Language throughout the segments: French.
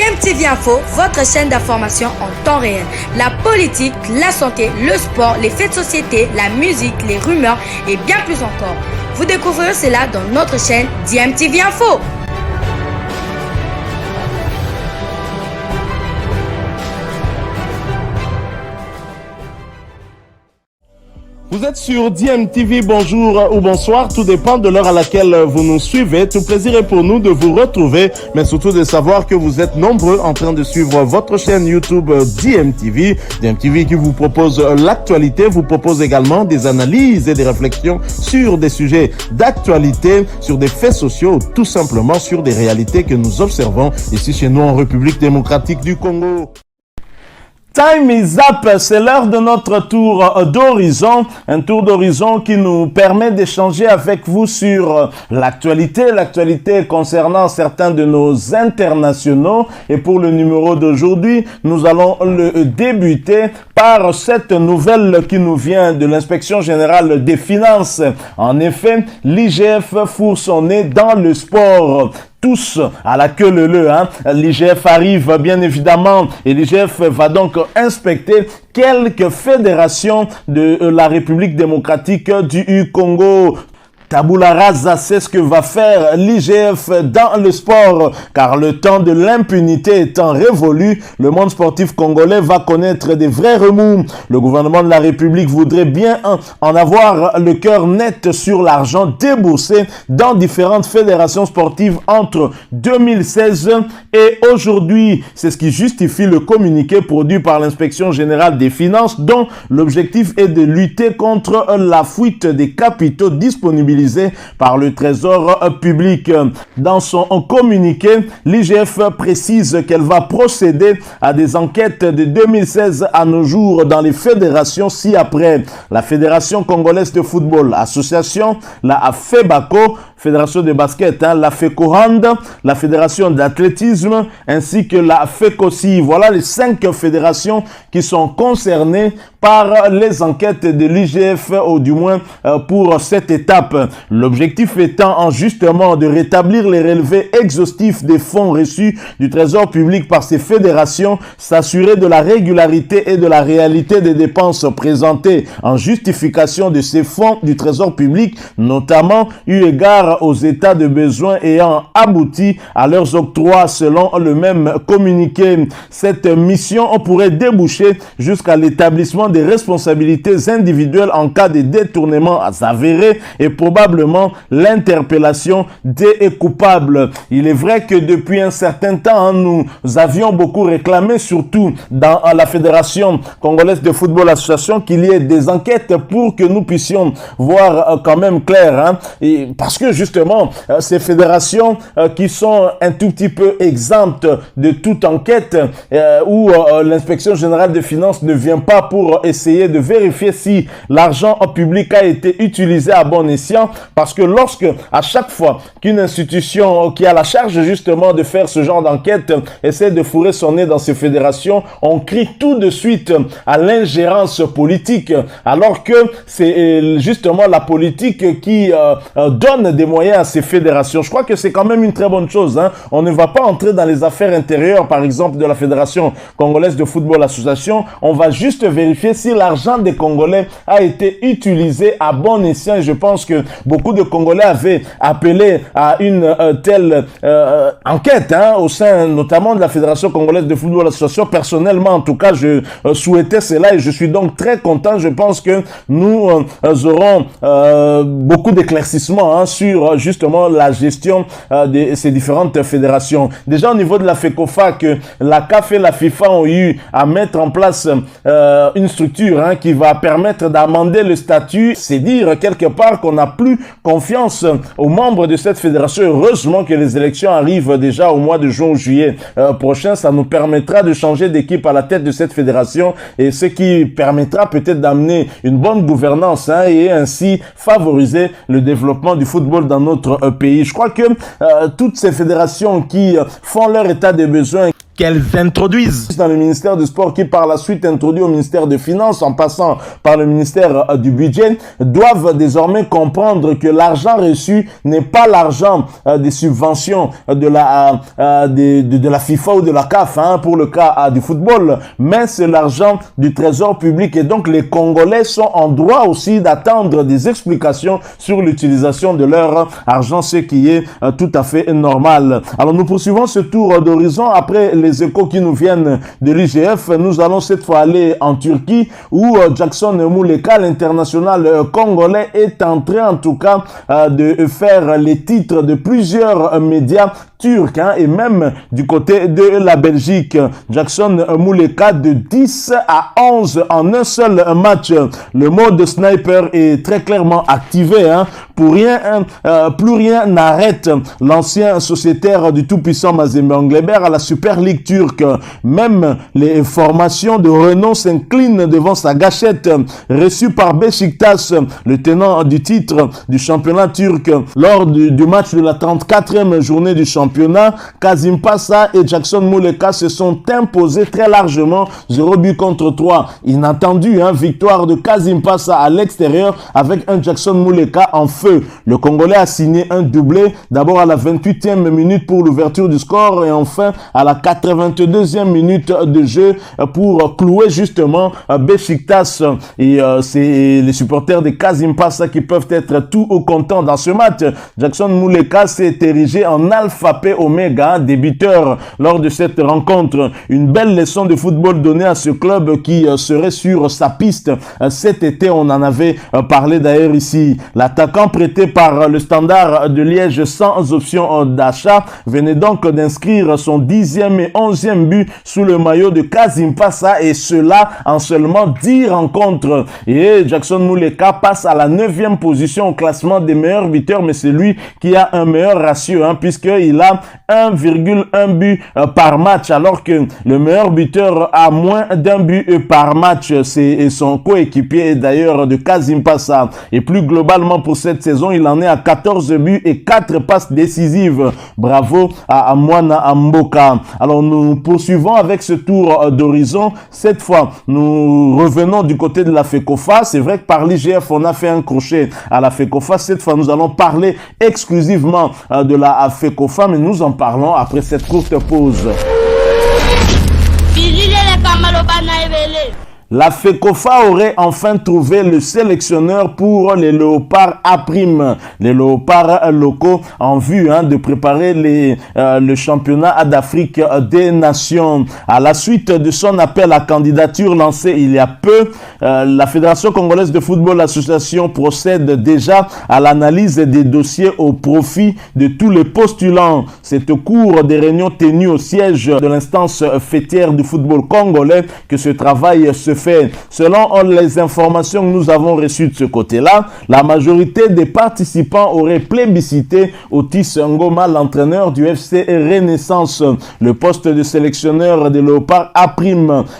DMTV Info, votre chaîne d'information en temps réel. La politique, la santé, le sport, les faits de société, la musique, les rumeurs et bien plus encore. Vous découvrirez cela dans notre chaîne DMTV Info. Vous êtes sur DMTV, bonjour ou bonsoir, tout dépend de l'heure à laquelle vous nous suivez. Tout plaisir est pour nous de vous retrouver, mais surtout de savoir que vous êtes nombreux en train de suivre votre chaîne YouTube DMTV. DMTV qui vous propose l'actualité, vous propose également des analyses et des réflexions sur des sujets d'actualité, sur des faits sociaux, tout simplement sur des réalités que nous observons ici chez nous en République démocratique du Congo. Time is up, c'est l'heure de notre tour d'horizon, un tour d'horizon qui nous permet d'échanger avec vous sur l'actualité concernant certains de nos internationaux. Et pour le numéro d'aujourd'hui, nous allons le débuter par cette nouvelle qui nous vient de l'Inspection générale des finances. En effet, l'IGF fourre son nez dans le sport. Tous à la queue leu, hein. L'IGF arrive bien évidemment et l'IGF va donc inspecter quelques fédérations de la République démocratique du Congo. Tabula rasa, c'est ce que va faire l'IGF dans le sport, car le temps de l'impunité étant révolu, le monde sportif congolais va connaître des vrais remous. Le gouvernement de la République voudrait bien en avoir le cœur net sur l'argent déboursé dans différentes fédérations sportives entre 2016 et aujourd'hui. C'est ce qui justifie le communiqué produit par l'Inspection générale des finances, dont l'objectif est de lutter contre la fuite des capitaux disponibles par le Trésor public. Dans son communiqué, l'IGF précise qu'elle va procéder à des enquêtes de 2016 à nos jours dans les fédérations ci-après. La Fédération congolaise de football, association, la FEBACO, Fédération de basket, la FECOHAND, la Fédération d'athlétisme, ainsi que la FECOSI. Voilà les 5 fédérations qui sont concernées par les enquêtes de l'IGF, ou du moins pour cette étape. L'objectif étant justement de rétablir les relevés exhaustifs des fonds reçus du Trésor public par ces fédérations, s'assurer de la régularité et de la réalité des dépenses présentées en justification de ces fonds du Trésor public, notamment eu égard aux états de besoin ayant abouti à leurs octrois selon le même communiqué. Cette mission pourrait déboucher jusqu'à l'établissement des responsabilités individuelles en cas de détournement avéré et probablement l'interpellation des coupables. Il est vrai que depuis un certain temps, nous avions beaucoup réclamé, surtout dans la Fédération congolaise de football association, qu'il y ait des enquêtes pour que nous puissions voir quand même clair. Et parce que justement, ces fédérations qui sont un tout petit peu exemptes de toute enquête, où l'Inspection générale des finances ne vient pas pour essayer de vérifier si l'argent public a été utilisé à bon escient, parce que lorsque, à chaque fois qu'une institution qui a la charge justement de faire ce genre d'enquête essaie de fourrer son nez dans ces fédérations, on crie tout de suite à l'ingérence politique, alors que c'est justement la politique qui donne des moyens à ces fédérations. Je crois que c'est quand même une très bonne chose. On ne va pas entrer dans les affaires intérieures, par exemple, de la Fédération congolaise de football association. On va juste vérifier si l'argent des Congolais a été utilisé à bon escient. Et je pense que beaucoup de Congolais avaient appelé à une telle enquête au sein notamment de la Fédération congolaise de football association. Personnellement, en tout cas, je souhaitais cela et je suis donc très content. Je pense que nous aurons beaucoup d'éclaircissements sur justement la gestion de ces différentes fédérations. Déjà au niveau de la FECOFA, que la CAF et la FIFA ont eu à mettre en place une structure qui va permettre d'amender le statut. C'est dire quelque part qu'on n'a plus confiance aux membres de cette fédération. Heureusement que les élections arrivent déjà au mois de juin ou juillet prochain. Ça nous permettra de changer d'équipe à la tête de cette fédération et ce qui permettra peut-être d'amener une bonne gouvernance et ainsi favoriser le développement du football dans notre pays. Je crois que toutes ces fédérations qui font leur état des besoins qu'elles introduisent dans le ministère du Sport, qui par la suite introduit au ministère des Finances, en passant par le ministère du Budget, doivent désormais comprendre que l'argent reçu n'est pas l'argent des subventions de la FIFA ou de la CAF, pour le cas du football, mais c'est l'argent du trésor public. Et donc les Congolais sont en droit aussi d'attendre des explications sur l'utilisation de leur argent, ce qui est tout à fait normal. Alors nous poursuivons ce tour d'horizon. Après les échos qui nous viennent de l'IGF, nous allons cette fois aller en Turquie, où Jackson Muleka, l'international congolais, est en train en tout cas de faire les titres de plusieurs médias turcs, et même du côté de la Belgique. Jackson Muleka, de 10 à 11 en un seul match. Le mode sniper est très clairement activé. Pour rien, plus rien n'arrête l'ancien sociétaire du tout-puissant Mazembe Englebert à la Super League turque. Même les formations de renom s'inclinent devant sa gâchette reçue par Beşiktaş, le tenant du titre du championnat turc. Lors du match de la 34e journée du championnat, Kasimpasa et Jackson Muleka se sont imposés très largement, 0 but contre 3. Inattendu, victoire de Kasimpasa à l'extérieur avec un Jackson Muleka en feu. Le Congolais a signé un doublé, d'abord à la 28e minute pour l'ouverture du score et enfin à la 82e minute de jeu pour clouer justement Beşiktaş. Et c'est les supporters de Kasimpasa qui peuvent être tout au content dans ce match. Jackson Muleka s'est érigé en alphabet oméga, débuteur lors de cette rencontre. Une belle leçon de football donnée à ce club qui serait sur sa piste cet été. On en avait parlé d'ailleurs ici. L'attaquant prêté par le Standard de Liège sans option d'achat venait donc d'inscrire son 10e et 11e but sous le maillot de Kasimpasa, et cela en seulement 10 rencontres. Et Jackson Muleka passe à la 9e position au classement des meilleurs buteurs, mais c'est lui qui a un meilleur ratio, puisqu'il a 1,1 but par match, alors que le meilleur buteur a moins d'un but par match. C'est son coéquipier d'ailleurs de Kasimpasa. Et plus globalement pour cette saison, il en est à 14 buts et 4 passes décisives. Bravo à Mwana Mboka. Alors nous poursuivons avec ce tour d'horizon. Cette fois, nous revenons du côté de la FECOFA. C'est vrai que par l'IGF, on a fait un crochet à la FECOFA. Cette fois, nous allons parler exclusivement de la FECOFA, mais nous en parlons après cette courte pause. La FECOFA aurait enfin trouvé le sélectionneur pour les léopards A', les léopards locaux, en vue de préparer le championnat d'Afrique des Nations. À la suite de son appel à candidature lancé il y a peu, la Fédération congolaise de football association procède déjà à l'analyse des dossiers au profit de tous les postulants. C'est au cours des réunions tenues au siège de l'instance fêtière du football congolais que ce travail se fait. Selon les informations que nous avons reçues de ce côté-là, la majorité des participants auraient plébiscité Otis Ngoma, l'entraîneur du FC Renaissance. Le poste de sélectionneur des Léopards A'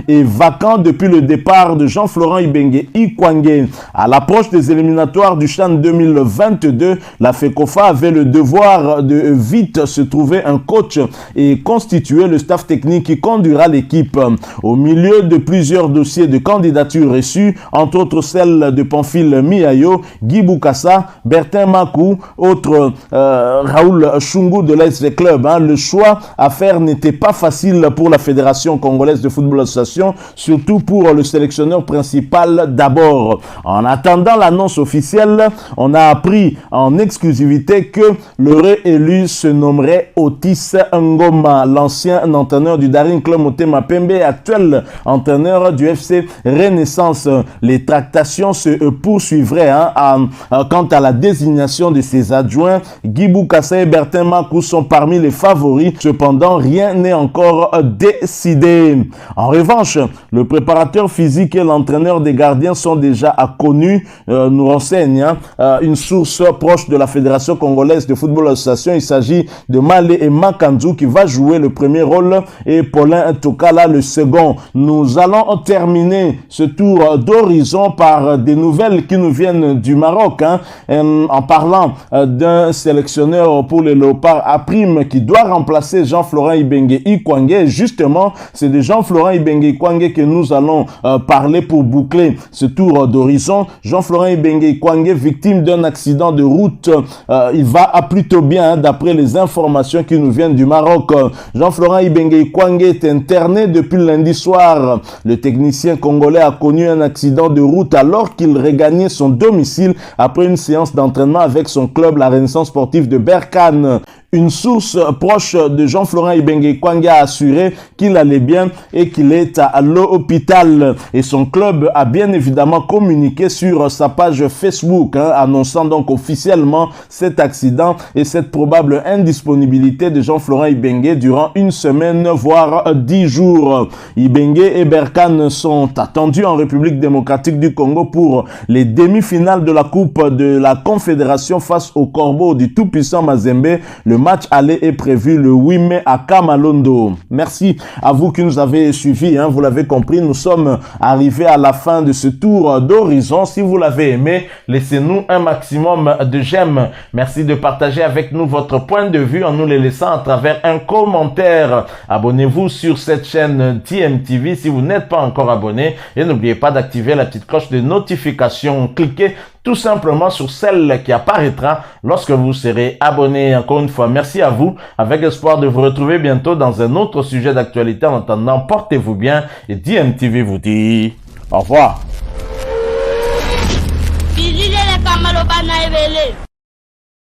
est vacant depuis le départ de Jean-Florent Ibenge Ikwangé. À l'approche des éliminatoires du CHAN 2022, la FECOFA avait le devoir de vite se trouver un coach et constituer le staff technique qui conduira l'équipe. Au milieu de plusieurs dossiers de candidature reçues, entre autres celle de Pamphile Miayo, Guy Boukassa, Bertin Makou, autre Raoul Chungu de l'AS Club. Le choix à faire n'était pas facile pour la Fédération congolaise de football association, surtout pour le sélectionneur principal d'abord. En attendant l'annonce officielle, on a appris en exclusivité que le réélu se nommerait Otis Ngoma, l'ancien entraîneur du Daring Club Motema Pembe, actuel entraîneur du FC Renaissance. Les tractations se poursuivraient quant à la désignation de ses adjoints. Guy Boukassa et Bertin Makou sont parmi les favoris. Cependant, rien n'est encore décidé. En revanche, le préparateur physique et l'entraîneur des gardiens sont déjà connus, nous renseigne une source proche de la Fédération congolaise de football association. Il s'agit de Malé et Makanzou qui va jouer le premier rôle et Paulin Tokala le second. Nous allons terminer terminer ce tour d'horizon par des nouvelles qui nous viennent du Maroc, en parlant d'un sélectionneur pour les Léopards à prime qui doit remplacer Jean-Florent Ibenge Ikwangé. Justement, c'est de Jean-Florent Ibenge Ikwangé que nous allons parler pour boucler ce tour d'horizon. Jean-Florent Ibenge Ikwangé, victime d'un accident de route, il va plutôt bien d'après les informations qui nous viennent du Maroc. Jean-Florent Ibenge Ikwangé est interné depuis lundi soir. Le technicien congolais a connu un accident de route alors qu'il regagnait son domicile après une séance d'entraînement avec son club, la Renaissance sportive de Berkane. Une source proche de Jean-Florent Ibenge Ikwangé a assuré qu'il allait bien et qu'il est à l'hôpital. Et son club a bien évidemment communiqué sur sa page Facebook, annonçant donc officiellement cet accident et cette probable indisponibilité de Jean-Florent Ibenge durant une semaine, voire 10 jours. Ibenge et Berkane sont attendus en République démocratique du Congo pour les demi-finales de la Coupe de la Confédération face au Corbeau du tout-puissant Mazembe. Le match aller est prévu le 8 mai à Kamalondo. Merci à vous qui nous avez suivis. Vous l'avez compris, nous sommes arrivés à la fin de ce tour d'horizon. Si vous l'avez aimé, laissez-nous un maximum de j'aime. Merci de partager avec nous votre point de vue en nous les laissant à travers un commentaire. Abonnez-vous sur cette chaîne DMTV si vous n'êtes pas encore abonné. Et n'oubliez pas d'activer la petite cloche de notification. Cliquez tout simplement sur celle qui apparaîtra lorsque vous serez abonné. Encore une fois, merci à vous, avec espoir de vous retrouver bientôt dans un autre sujet d'actualité. En attendant, portez-vous bien et DMTV vous dit au revoir.